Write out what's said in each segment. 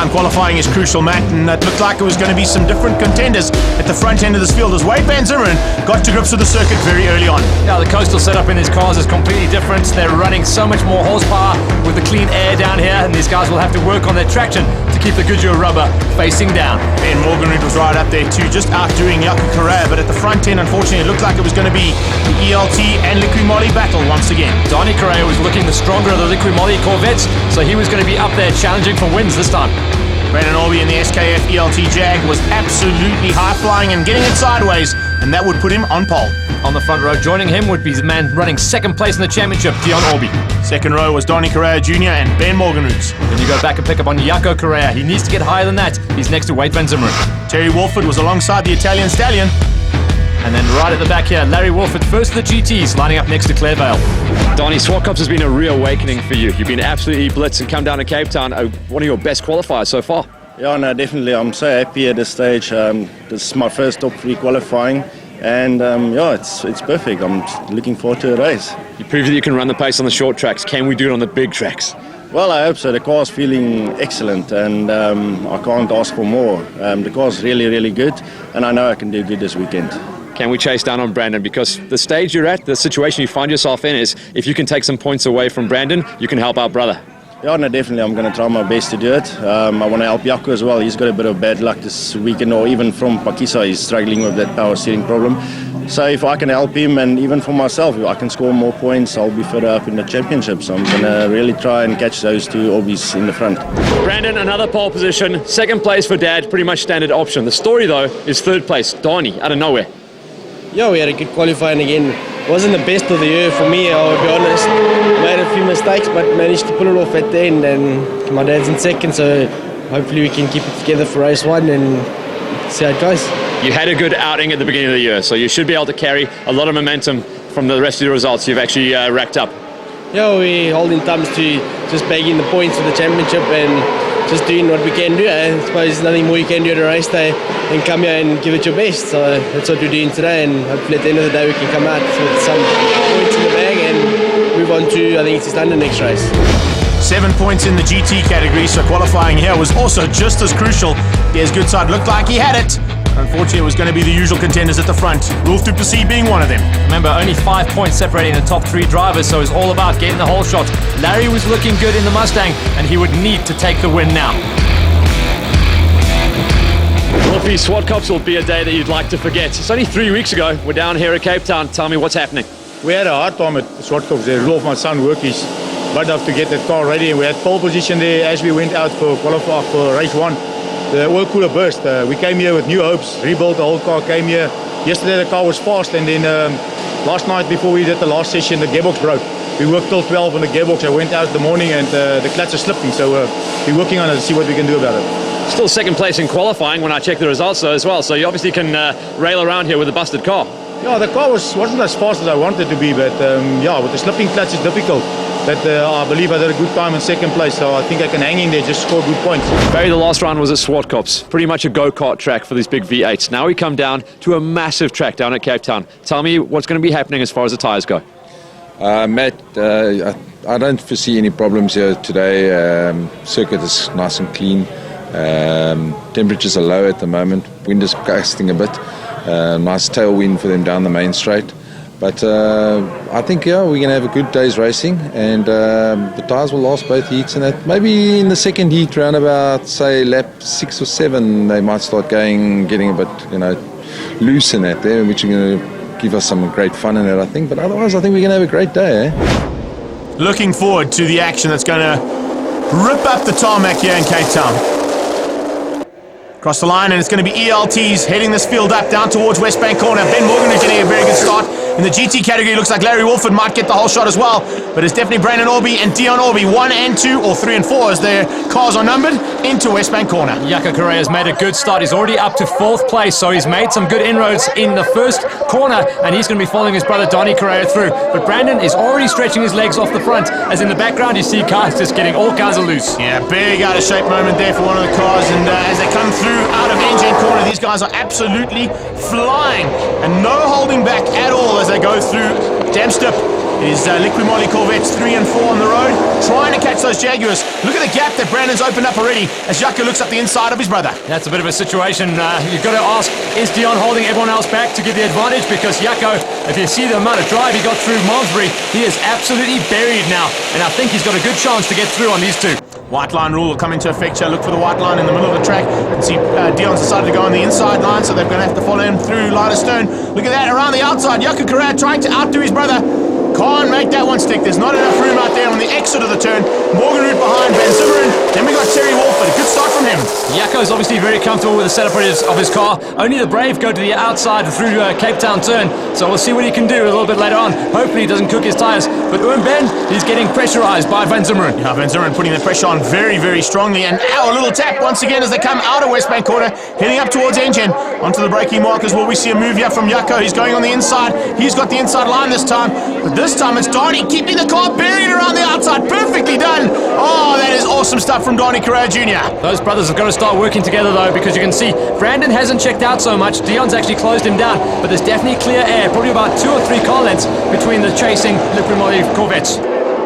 time qualifying is crucial, Matt, and it looked like it was going to be some different contenders at the front end of this field as Wade Van Zimmerman got to grips with the circuit very early on. Yeah, the coastal setup in these cars is completely different. They're running so much more horsepower with the clean air down here, and these guys will have to work on their traction to keep the Goodyear rubber facing down. Ben Morgan was right up there too, just outdoing Jaco Correa, but at the front end, unfortunately, it looked like it was going to be the ELT and Liqui Moly battle once again. Donnie Correa was looking the stronger of the Liqui Moly Corvettes, so he was going to be up there challenging for wins this time. Brandon Orby in the SKF ELT Jag was absolutely high-flying and getting it sideways, and that would put him on pole. On the front row, joining him would be the man running second place in the championship, Dion Orby. Second row was Donnie Correa Jr. and Ben Morganroots. Then you go back and pick up on Jaco Correa. He needs to get higher than that. He's next to Wade Van Zimmerman. Terry Wolford was alongside the Italian Stallion. And then right at the back here, Larry Wolford, first of the GTs, lining up next to Claire Vale. Donnie, Swat Cups has been a reawakening for you. You've been absolutely blitzed and come down to Cape Town, one of your best qualifiers so far. Yeah, no, definitely. I'm so happy at this stage. This is my first top 3 qualifying, and yeah, it's perfect. I'm looking forward to the race. You proved that you can run the pace on the short tracks. Can we do it on the big tracks? Well, I hope so. The car's feeling excellent, and I can't ask for more. The car's really, really good, and I know I can do good this weekend. Can we chase down on Brandon? Because the stage you're at, the situation you find yourself in is, if you can take some points away from Brandon, you can help our brother. Yeah, no, definitely. I'm going to try my best to do it. I want to help Jaco as well. He's got a bit of bad luck this weekend, or even from Pakisa, he's struggling with that power steering problem. So if I can help him, and even for myself, if I can score more points, I'll be further up in the championship. So I'm going to really try and catch those two Orbies in the front. Brandon, another pole position. Second place for Dad, pretty much standard option. The story, though, is third place. Donnie, out of nowhere. Yeah, we had a good qualifying again. Wasn't the best of the year for me, I'll be honest. Made a few mistakes, but managed to pull it off at the end. And my dad's in second, so hopefully we can keep it together for race 1 and see how it goes. You had a good outing at the beginning of the year, so you should be able to carry a lot of momentum from the rest of the results you've actually racked up. Yeah, we're holding thumbs to just bagging the points for the championship and just doing what we can do. I suppose there's nothing more you can do at a race day than come here and give it your best. So that's what we're doing today, and hopefully at the end of the day we can come out with some points in the bag and move on to, I think it's the next race. 7 points in the GT category, so qualifying here was also just as crucial. Des Goodside looked like he had it. Unfortunately, it was going to be the usual contenders at the front, Rolf du Plessis being one of them. Remember, only 5 points separating the top 3 drivers, so it's all about getting the whole shot. Larry was looking good in the Mustang, and he would need to take the win now. Wolfie, Swat Cups will be a day that you'd like to forget. It's only 3 weeks ago. We're down here at Cape Town. Tell me what's happening. We had a hard time at Swat Cups there. Rolf, my son, worked his butt off to get that car ready. We had pole position there as we went out for qualify for race 1. The oil cooler burst. We came here with new hopes, rebuilt the whole car, came here. Yesterday the car was fast, and then last night before we did the last session, the gearbox broke. We worked till 12 on the gearbox. I went out in the morning and the clutch is slipping, so we're working on it to see what we can do about it. Still second place in qualifying when I check the results though as well, so you obviously can rail around here with a busted car. Yeah, the car wasn't as fast as I wanted it to be, but yeah, with the slipping clutch it's difficult. But I believe I did a good time in second place, so I think I can hang in there, just score good points. Barry, the last round was at Swat Cups, pretty much a go-kart track for these big V8s. Now we come down to a massive track down at Cape Town. Tell me what's going to be happening as far as the tyres go. Matt, I don't foresee any problems here today. Circuit is nice and clean. Temperatures are low at the moment. Wind is gusting a bit. Nice tailwind for them down the main straight. But I think, yeah, we're going to have a good day's racing, and the tyres will last both heats. And that maybe in the second heat, around about, say, lap 6 or 7, they might start getting a bit, loose in that there, which is going to give us some great fun in it, I think. But otherwise, I think we're going to have a great day, Looking forward to the action that's going to rip up the tarmac here in Cape Town. Across the line, and it's going to be ELTs heading this field up down towards West Bank Corner. Ben Morgan is getting a very good start. In the GT category, it looks like Larry Wolford might get the whole shot as well, but it's definitely Brandon Orby and Dion Orby, 1 and 2, or 3 and 4 as their cars are numbered, into West Bank Corner. Jaco Correa has made a good start. He's already up to 4th place, so he's made some good inroads in the first corner, and he's going to be following his brother Donnie Correa through. But Brandon is already stretching his legs off the front, as in the background you see cars just getting all kinds of loose. Yeah, big out of shape moment there for one of the cars, and as they come through out of engine corner, these guys are absolutely flying, and no holding back at all as they go through Damstip is Liquimoli Corvettes 3 and 4 on the road, trying to catch those Jaguars. Look at the gap that Brandon's opened up already as Jaco looks up the inside of his brother. That's a bit of a situation. You've got to ask, is Dion holding everyone else back to give the advantage? Because Jaco, if you see the amount of drive he got through Malmesbury, he is absolutely buried now. And I think he's got a good chance to get through on these two. White line rule will come into effect here. Look for the white line in the middle of the track. You can see Dion's decided to go on the inside line, so they're going to have to follow him through line of stern. Look at that, around the outside. Jaco Correa trying to outdo his brother. Can't make that one stick. There's not enough room out there on the exit of the turn. Morgan Root behind Van Zimmeren. Then we got Terry Wolford. A good start from him. Jaco is obviously very comfortable with the setup of his car. Only the Brave go to the outside through Cape Town turn. So we'll see what he can do a little bit later on. Hopefully he doesn't cook his tyres. But Owen Ben, he's getting pressurized by Van Zimmeren. Yeah, Van Zimmeren putting the pressure on very, very strongly. And a little tap once again as they come out of Westbank corner, heading up towards Engine. Onto the braking markers. Will we see a move here from Jaco? He's going on the inside. He's got the inside line this time. But this time it's Donnie keeping the car buried around the outside. Perfectly done. Oh, that is awesome stuff from Donnie Correa Jr. Those brothers have got to start working together though, because you can see Brandon hasn't checked out so much. Dion's actually closed him down, but there's definitely clear air, probably about 2 or 3 car lengths between the chasing Liquimoli Corvettes.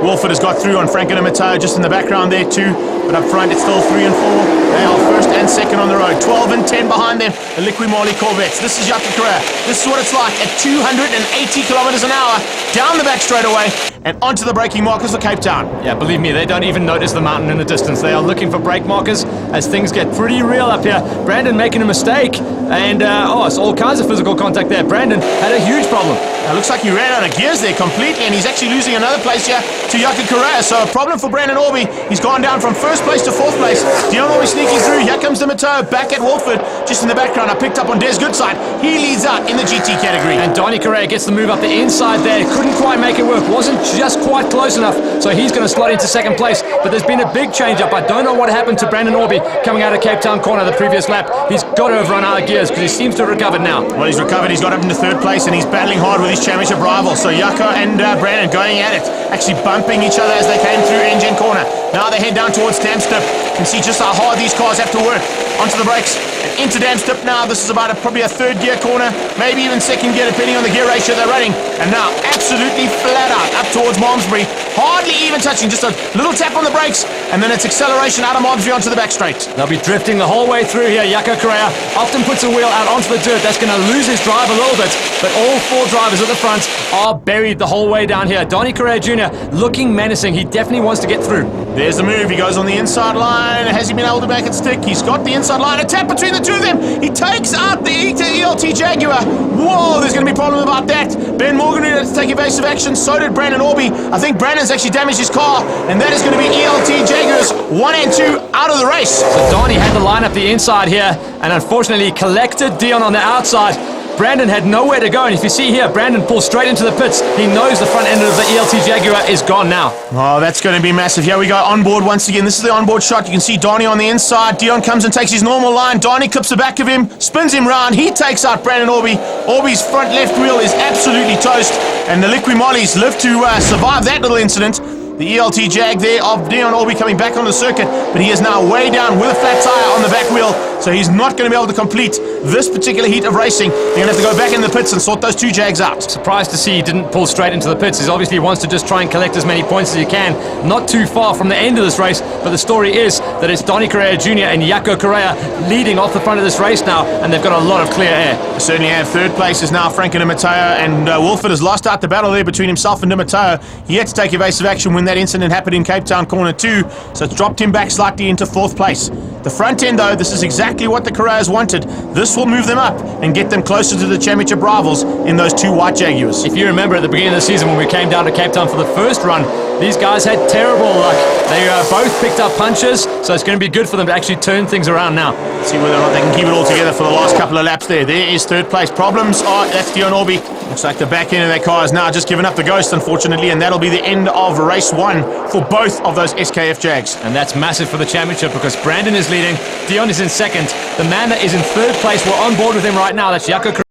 Wolford has got through on Franklin and Matteo just in the background there too, but up front it's still 3 and 4. They are first and second on the road. 12 and 10 behind them, the Liquimoli Corvettes. This is Jaco Correa. This is what it's like at 280 kilometers an hour down the back straightaway and onto the braking markers for Cape Town. Yeah, believe me, they don't even notice the mountain in the distance. They are looking for brake markers as things get pretty real up here. Brandon making a mistake, and it's all kinds of physical contact there. Brandon had a huge problem. It looks like he ran out of gears there completely, and he's actually losing another place here to Jaco Correa. So a problem for Brandon Orby. He's gone down from first place to fourth place. Dion Orby sneaking through. Here comes the Matteo back at Wolford. Just in the background, I picked up on Des Goodside. He leads out in the GT category. And Donnie Correa gets the move up the inside there. Couldn't quite make it work. Wasn't just quite close enough. So he's going to slot into second place. But there's been a big change up. I don't know what happened to Brandon Orby coming out of Cape Town corner the previous lap. He's got to have run out of gears because he seems to have recovered now. Well, he's recovered. He's got up into third place, and he's battling hard with his championship rival. So Jaco and Brandon going at it, actually bumping each other as they came through Engine corner. Now they head down towards Damstip. You can see just how hard these cars have to work. Onto the brakes and into Damstip now. This is about probably a third gear corner, maybe even second gear depending on the gear ratio they're running. And now absolutely flat out up towards Malmesbury. Hardly even touching, just a little tap on the brakes, and then it's acceleration out of Malmesbury onto the back straight. They'll be drifting the whole way through here. Jaco Correa often puts a wheel out onto the dirt. That's going to lose his drive a little bit, but all 4 drivers at the front are buried the whole way down here. Donnie Correa Jr. looking menacing. He definitely wants to get through. There's the move. He goes on the inside line. Has he been able to make it stick? He's got the inside line. A tap between the two of them. He takes out the ELT Jaguar. Whoa, there's going to be a problem about that. Ben Morgan had to take evasive action. So did Brandon Orby. I think Brandon's actually damaged his car, and that is going to be ELT Jaguars 1 and 2 out of the race. So Donnie had to line up the inside here, and unfortunately collected Dion on the outside. Brandon had nowhere to go, and if you see here, Brandon pulls straight into the pits. He knows the front end of the ELT Jaguar is gone now. Oh, that's going to be massive. Here we go, onboard once again. This is the onboard shot. You can see Donnie on the inside. Dion comes and takes his normal line. Donnie clips the back of him, spins him round. He takes out Brandon Orby. Orby's front left wheel is absolutely toast, and the Liquimolis live to survive that little incident. The ELT Jag there of Dion Orby coming back on the circuit, but he is now way down with a flat tire on the back wheel, so he's not going to be able to complete this particular heat of racing. They're going to have to go back in the pits and sort those 2 Jags out. Surprised to see he didn't pull straight into the pits. He obviously wants to just try and collect as many points as he can. Not too far from the end of this race, but the story is that it's Donnie Correa Jr. and Jaco Correa leading off the front of this race now, and they've got a lot of clear air. They certainly have. Third place is now Franklin and Matteo, and Wolford has lost out the battle there between himself and Di Matteo. He had to take evasive action when that incident happened in Cape Town corner 2, so it's dropped him back slightly into 4th place. The front end though, this is exactly what the Correas wanted. This will move them up and get them closer to the championship rivals in those 2 white Jaguars. If you remember at the beginning of the season when we came down to Cape Town for the first run, these guys had terrible luck. They both picked up punches, so it's going to be good for them to actually turn things around now. See whether or not they can keep it all together for the last couple of laps there. There is 3rd place. Problems are, that's Dion Orby. Looks like the back end of their car is now just given up the ghost, unfortunately, and that'll be the end of race 1 for both of those SKF Jags. And that's massive for the championship because Brandon is leading, Dion is in 2nd. The man that is in 3rd place, we're on board with him right now. That's Jaco Correa.